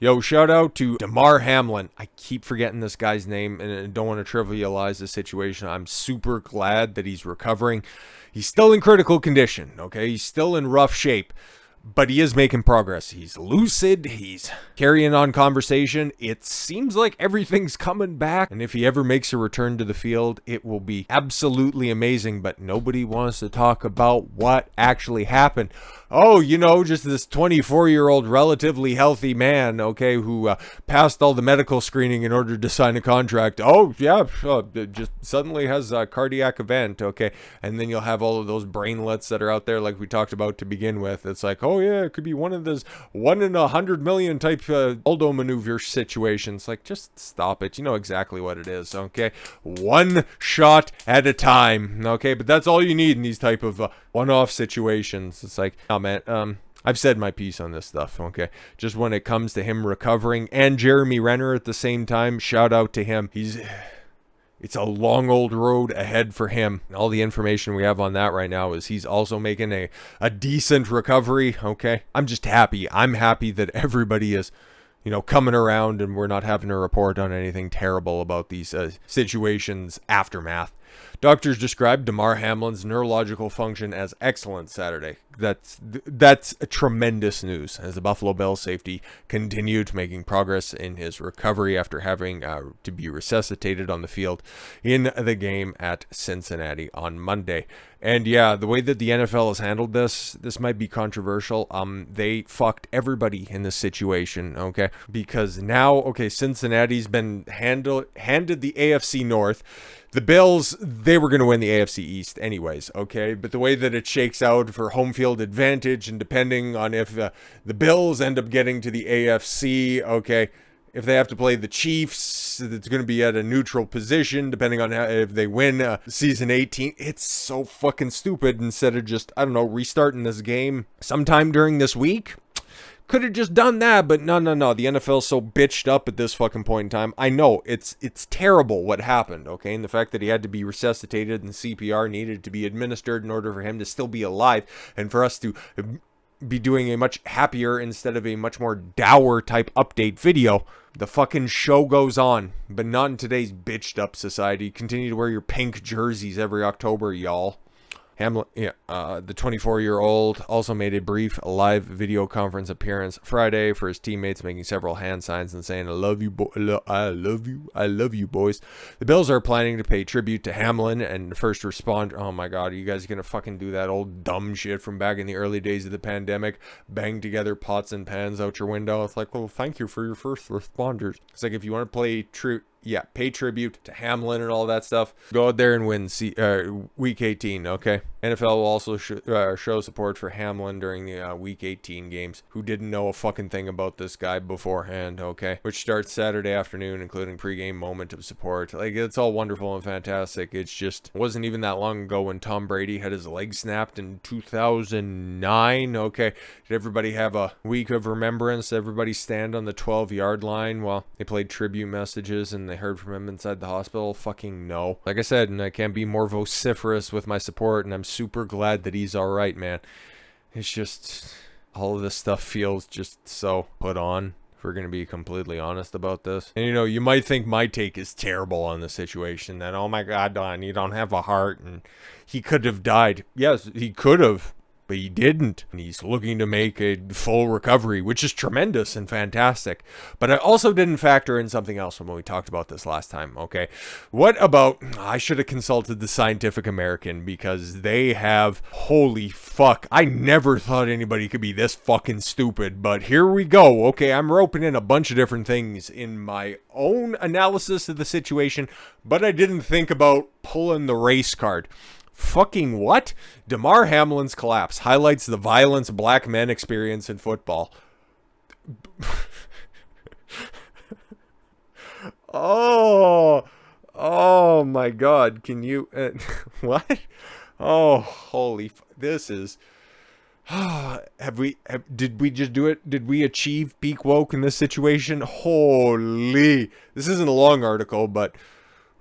Yo, shout out to Damar Hamlin. I keep forgetting this guy's name and I don't want to trivialize the situation. I'm super glad that he's recovering. He's still in critical condition, okay? He's still in rough shape, but he is making progress. He's lucid. He's carrying on conversation. It seems like everything's coming back. And if he ever makes a return to the field, it will be absolutely amazing. But nobody wants to talk about what actually happened. Oh, just this 24-year-old relatively healthy man, okay, who passed all the medical screening in order to sign a contract. Oh, yeah, just suddenly has a cardiac event, okay. And then you'll have all of those brainlets that are out there like we talked about to begin with. It's like, oh, yeah, it could be one of those 1 in 100 million type Aldo maneuver situations. Like, just stop it. You know exactly what it is, okay. One shot at a time, okay. But that's all you need in these type of one-off situations. It's like, oh man, I've said my piece on this stuff, okay? Just when it comes to him recovering and Jeremy Renner at the same time, shout out to him. It's a long old road ahead for him. All the information we have on that right now is he's also making a decent recovery, okay? I'm just happy. I'm happy that everybody is coming around and we're not having to report on anything terrible about these situations aftermath. Doctors described Damar Hamlin's neurological function as excellent Saturday. That's a tremendous news as the Buffalo Bills safety continued making progress in his recovery after having to be resuscitated on the field in the game at Cincinnati on Monday. And yeah, the way that the NFL has handled this might be controversial. They fucked everybody in this situation, okay? Because now, okay, Cincinnati's been handed the AFC North. The Bills, they were going to win the AFC East anyways, okay? But the way that it shakes out for home field advantage, and depending on if the Bills end up getting to the AFC, okay, if they have to play the Chiefs, it's going to be at a neutral position, depending on if they win season 18. It's so fucking stupid. Instead of just, restarting this game sometime during this week, could have just done that, but no. The NFL's so bitched up at this fucking point in time. I know, it's terrible what happened, okay? And the fact that he had to be resuscitated and CPR needed to be administered in order for him to still be alive and for us to be doing a much happier instead of a much more dour type update video. The fucking show goes on, but not in today's bitched up society. Continue to wear your pink jerseys every October, y'all. Hamlin, the 24-year-old also made a brief live video conference appearance Friday for his teammates, making several hand signs and saying, I love you, I love you, boys. The Bills are planning to pay tribute to Hamlin and first responder. Oh my God, are you guys going to fucking do that old dumb shit from back in the early days of the pandemic? Bang together pots and pans out your window. It's like, well, thank you for your first responders. It's like, if you want to play pay tribute to Hamlin and all that stuff, go out there and win Week 18, okay? NFL will also show support for Hamlin during the Week 18 games, who didn't know a fucking thing about this guy beforehand, okay? Which starts Saturday afternoon, including pregame moment of support. Like, it's all wonderful and fantastic. It's just, it wasn't even that long ago when Tom Brady had his leg snapped in 2009, okay? Did everybody have a week of remembrance? Everybody stand on the 12-yard line while they played tribute messages and they heard from him inside the hospital? Fucking no. Like I said, and I can't be more vociferous with my support, and I'm super glad that he's all right, man. It's just, all of this stuff feels just so put on, if we're going to be completely honest about this. And you might think my take is terrible on the situation, that, oh my God, Don, you don't have a heart, and he could have died. Yes, he could have, but he didn't. And he's looking to make a full recovery, which is tremendous and fantastic. But I also didn't factor in something else when we talked about this last time, okay? What about, I should have consulted the Scientific American, because they have, holy fuck, I never thought anybody could be this fucking stupid, but here we go, okay? I'm roping in a bunch of different things in my own analysis of the situation, but I didn't think about pulling the race card. Fucking what? Damar Hamlin's collapse highlights the violence black men experience in football. Oh my God. Can you, what? Oh, holy, this is, did we just do it? Did we achieve peak woke in this situation? Holy, this isn't a long article, but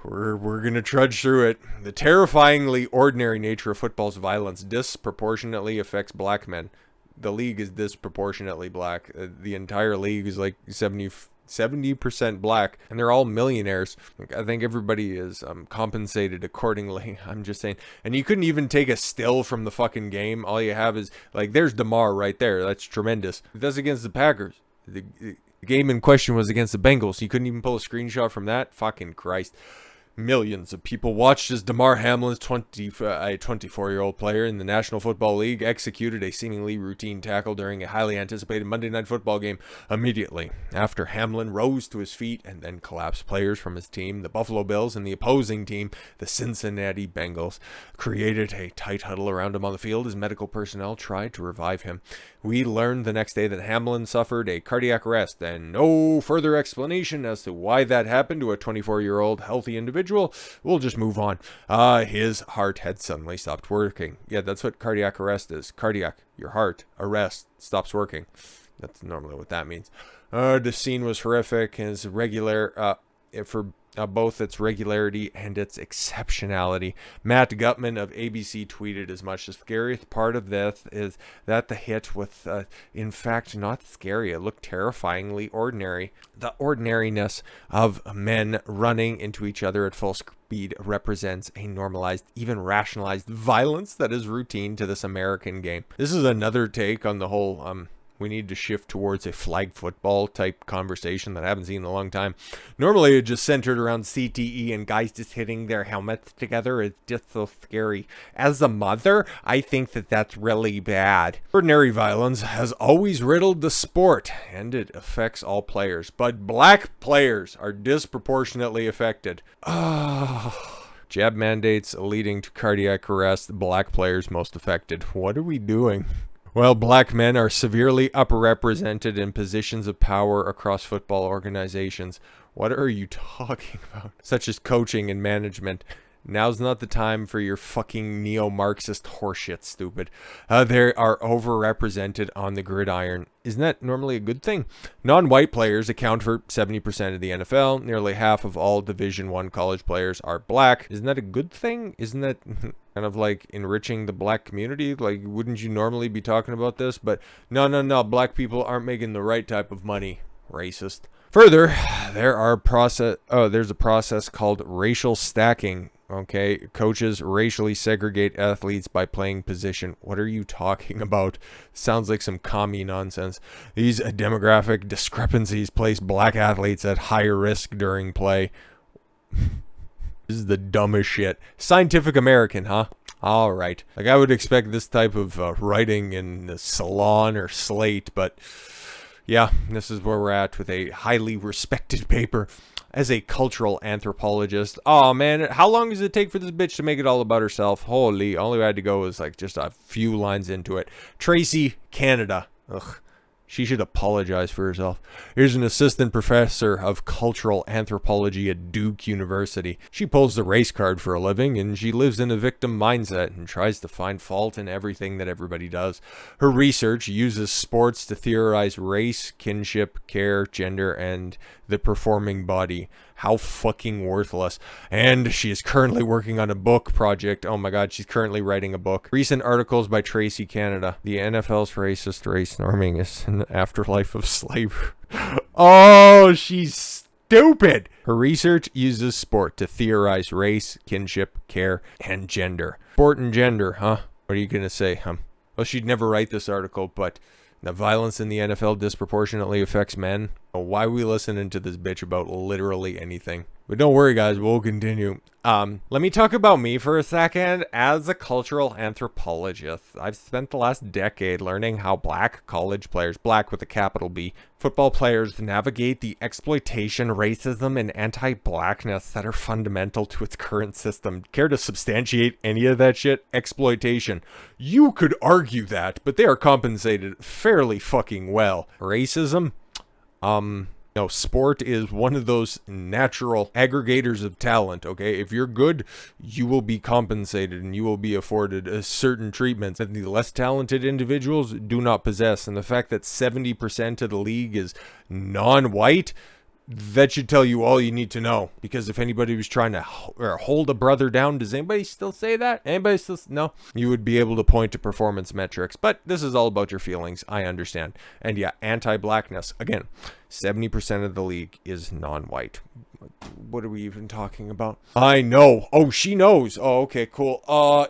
We're going to trudge through it. The terrifyingly ordinary nature of football's violence disproportionately affects black men. the league is disproportionately black. The entire league is like 70% black, and they're all millionaires. I think everybody is compensated accordingly. I'm just saying. And you couldn't even take a still from the fucking game. All you have is, like, there's Damar right there. That's tremendous. That's against the Packers. The game in question was against the Bengals. You couldn't even pull a screenshot from that? Fucking Christ. Millions of people watched as Damar Hamlin's 24-year-old player in the National Football League executed a seemingly routine tackle during a highly anticipated Monday Night Football game. Immediately after Hamlin rose to his feet and then collapsed, players from his team, the Buffalo Bills, and the opposing team, the Cincinnati Bengals, created a tight huddle around him on the field as medical personnel tried to revive him. We learned the next day that Hamlin suffered a cardiac arrest, and no further explanation as to why that happened to a 24-year-old healthy individual. We'll just move on. His heart had suddenly stopped working. Yeah, that's what cardiac arrest is. Cardiac, your heart, arrest, stops working. That's normally what that means. The scene was horrific and is regular for both its regularity and its exceptionality. Matt Gutman of ABC tweeted as much. The scariest part of this is that the hit was, in fact, not scary. It looked terrifyingly ordinary. The ordinariness of men running into each other at full speed represents a normalized, even rationalized violence that is routine to this American game. This is another take on the whole we need to shift towards a flag football type conversation that I haven't seen in a long time. Normally it just centered around CTE and guys just hitting their helmets together. It's just so scary. As a mother, I think that that's really bad. Ordinary violence has always riddled the sport, and it affects all players. But black players are disproportionately affected. Jab mandates leading to cardiac arrest. Black players most affected. What are we doing? Well, black men are severely underrepresented in positions of power across football organizations. What are you talking about? Such as coaching and management. Now's not the time for your fucking neo-Marxist horseshit, stupid. They are overrepresented on the gridiron. Isn't that normally a good thing? Non-white players account for 70% of the NFL. Nearly half of all Division I college players are black. Isn't that a good thing? Isn't that kind of like enriching the black community? Like, wouldn't you normally be talking about this? But no, black people aren't making the right type of money. Racist. Further, there's a process called racial stacking. Okay, coaches racially segregate athletes by playing position. What are you talking about? Sounds like some commie nonsense. These demographic discrepancies place black athletes at higher risk during play. This is the dumbest shit. Scientific American, huh? All right. Like, I would expect this type of writing in the Salon or Slate, but yeah, this is where we're at with a highly respected paper. As a cultural anthropologist, oh man, how long does it take for this bitch to make it all about herself? Holy, all we had to go was like just a few lines into it. Tracy, Canada. Ugh. She should apologize for herself. Here's an assistant professor of cultural anthropology at Duke University. She pulls the race card for a living, and she lives in a victim mindset and tries to find fault in everything that everybody does. Her research uses sports to theorize race, kinship, care, gender, and the performing body. How fucking worthless. And she is currently working on a book project. Oh my god, she's currently writing a book. Recent articles by Tracy, Canada. The NFL's racist race norming is an afterlife of slavery. Oh, she's stupid. Her research uses sport to theorize race, kinship, care, and gender. Sport and gender, huh? What are you gonna say, Well, she'd never write this article, but the violence in the NFL disproportionately affects men. Why are we listening to this bitch about literally anything? But don't worry, guys, we'll continue. Let me talk about me for a second. As a cultural anthropologist, I've spent the last decade learning how black college players, black with a capital B, football players navigate the exploitation, racism, and anti-blackness that are fundamental to its current system. Care to substantiate any of that shit? Exploitation. You could argue that, but they are compensated fairly fucking well. Racism? No, sport is one of those natural aggregators of talent, okay? If you're good, you will be compensated and you will be afforded certain treatments that the less talented individuals do not possess. And the fact that 70% of the league is non-white, That should tell you all you need to know, because if anybody was trying to hold a brother down, does anybody still say that? Anybody still? No, you would be able to point to performance metrics, but this is all about your feelings. I understand. And yeah, anti-blackness, again, 70% of the league is non-white. What are we even talking about? I know. Oh, she knows. Oh, okay, cool.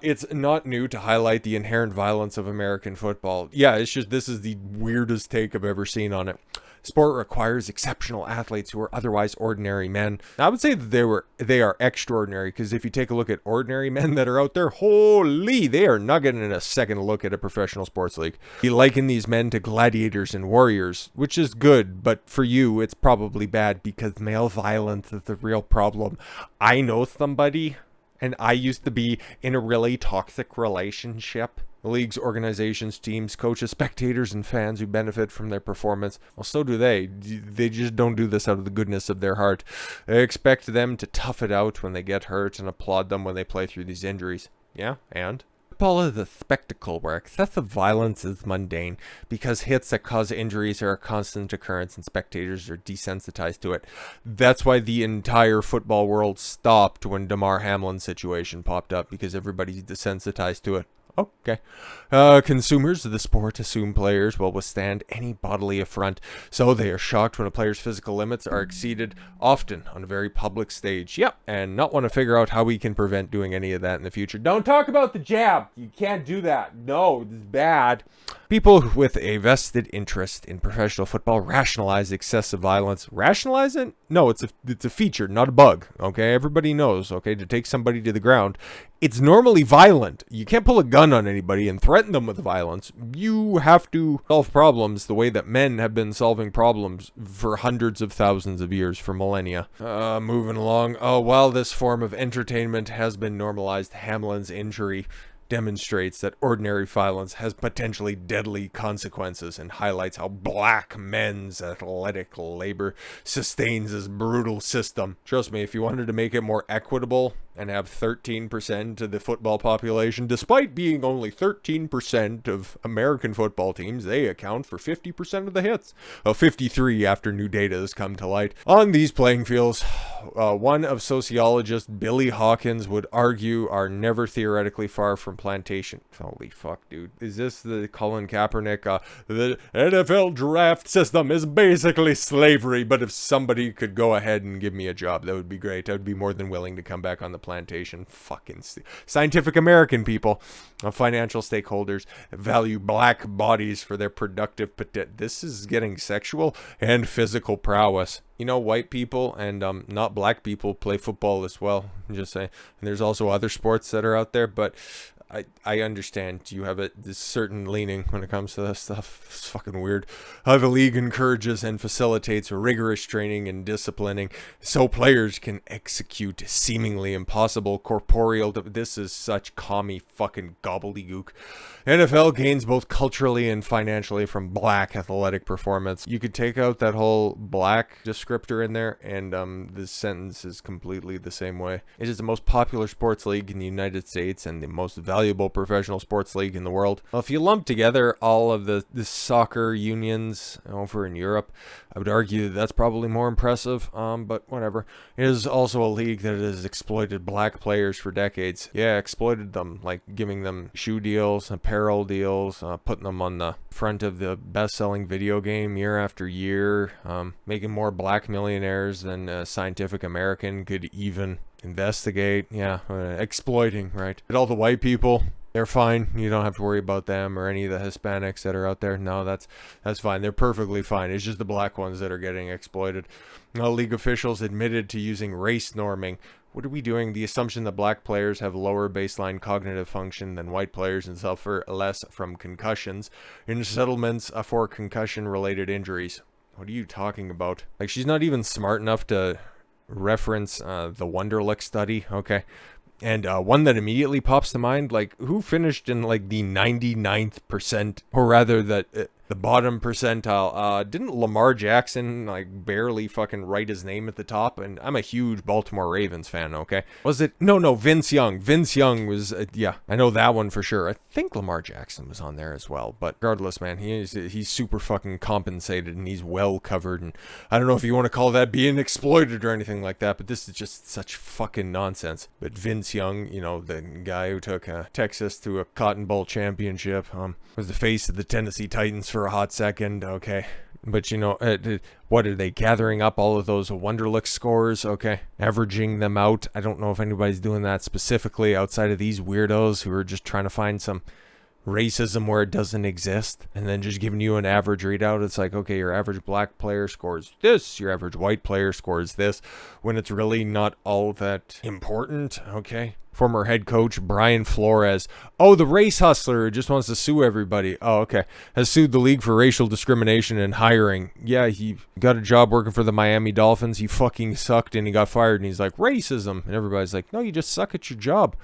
It's not new to highlight the inherent violence of American football. Yeah, it's just, this is the weirdest take I've ever seen on it. Sport requires exceptional athletes who are otherwise ordinary men. I would say that they are extraordinary, because if you take a look at ordinary men that are out there, holy, they are not getting a second look at a professional sports league. You liken these men to gladiators and warriors, which is good, but for you, it's probably bad, because male violence is the real problem. I know somebody, and I used to be in a really toxic relationship. Leagues, organizations, teams, coaches, spectators, and fans who benefit from their performance. Well, so do they. They just don't do this out of the goodness of their heart. They expect them to tough it out when they get hurt and applaud them when they play through these injuries. Yeah, and? Football is a spectacle where excessive violence is mundane, because hits that cause injuries are a constant occurrence and spectators are desensitized to it. That's why the entire football world stopped when Damar Hamlin's situation popped up, because everybody's desensitized to it. Okay. Consumers of the sport assume players will withstand any bodily affront, so they are shocked when a player's physical limits are exceeded, often on a very public stage. Yep, and not want to figure out how we can prevent doing any of that in the future. Don't talk about the jab. You can't do that. No, it's bad. People with a vested interest in professional football rationalize excessive violence. Rationalize it? No, it's a feature, not a bug. Okay, everybody knows. Okay, to take somebody to the ground, it's normally violent. You can't pull a gun on anybody and threaten them with violence. You have to solve problems the way that men have been solving problems for hundreds of thousands of years, for millennia. Moving along. Oh, while this form of entertainment has been normalized, Hamlin's injury demonstrates that ordinary violence has potentially deadly consequences and highlights how black men's athletic labor sustains this brutal system. Trust me, if you wanted to make it more equitable and have 13% of the football population, despite being only 13% of American football teams, they account for 50% of the hits. 53 after new data has come to light. On these playing fields, one of sociologist Billy Hawkins would argue are never theoretically far from plantation. Holy fuck, dude. Is this the Colin Kaepernick? The NFL draft system is basically slavery, but if somebody could go ahead and give me a job, that would be great. I would be more than willing to come back on the plantation. Fucking Scientific American people, financial stakeholders value black bodies for their productive this is getting sexual and physical prowess. You know, white people and not black people play football as well. I'm just saying. And there's also other sports that are out there, but I understand you have this certain leaning when it comes to this stuff. It's fucking weird. How the league encourages and facilitates rigorous training and disciplining so players can execute seemingly impossible corporeal. This is such commie fucking gobbledygook. NFL gains both culturally and financially from black athletic performance. You could take out that whole black descriptor in there, and this sentence is completely the same way. It is the most popular sports league in the United States and the most valuable professional sports league in the world. Well, if you lump together all of the soccer unions over in Europe, I would argue that's probably more impressive, but whatever. It is also a league that has exploited black players for decades. Yeah, exploited them, like giving them shoe deals, apparel deals, putting them on the front of the best-selling video game year after year, making more black millionaires than Scientific American could even investigate. Yeah, exploiting, right? And all the white people, they're fine. You don't have to worry about them or any of the Hispanics that are out there. No, that's fine. They're perfectly fine. It's just the black ones that are getting exploited. League officials admitted to using race norming. What are we doing? The assumption that black players have lower baseline cognitive function than white players and suffer less from concussions in settlements for concussion-related injuries. What are you talking about? Like, she's not even smart enough to reference the Wonderlic study. Okay. And one that immediately pops to mind, like, who finished in like the 99th percent, or rather that The bottom percentile. Didn't Lamar Jackson like barely fucking write his name at the top? And I'm a huge Baltimore Ravens fan, okay? Was it? No, Vince Young. Vince Young was, yeah, I know that one for sure. I think Lamar Jackson was on there as well. But regardless, man, he's super fucking compensated and he's well covered. And I don't know if you want to call that being exploited or anything like that, but this is just such fucking nonsense. But Vince Young, you know, the guy who took Texas to a Cotton Bowl championship, was the face of the Tennessee Titans for a hot second, okay? But, you know, what are they, gathering up all of those Wonderlic scores, okay? Averaging them out. I don't know if anybody's doing that specifically outside of these weirdos who are just trying to find some racism where it doesn't exist, and then just giving you an average readout. It's like, okay, your average black player scores this, your average white player scores this, when it's really not all that important, okay? Former head coach Brian Flores. Oh, the race hustler who just wants to sue everybody. Oh, okay. Has sued the league for racial discrimination in hiring. Yeah, he got a job working for the Miami Dolphins. He fucking sucked and he got fired. And he's like, racism. And everybody's like, no, you just suck at your job.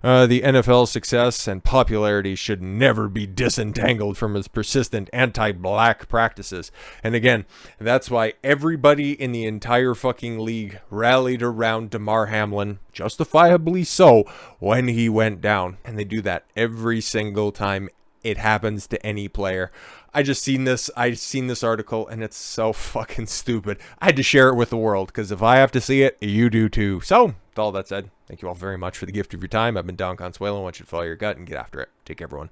The NFL's success and popularity should never be disentangled from its persistent anti-black practices. And again, that's why everybody in the entire fucking league rallied around Damar Hamlin, justifiably so, when he went down. And they do that every single time it happens to any player. I've seen this article and it's so fucking stupid. I had to share it with the world because if I have to see it, you do too. So, with all that said, thank you all very much for the gift of your time. I've been Don Consuelo. I want you to follow your gut and get after it. Take care, everyone.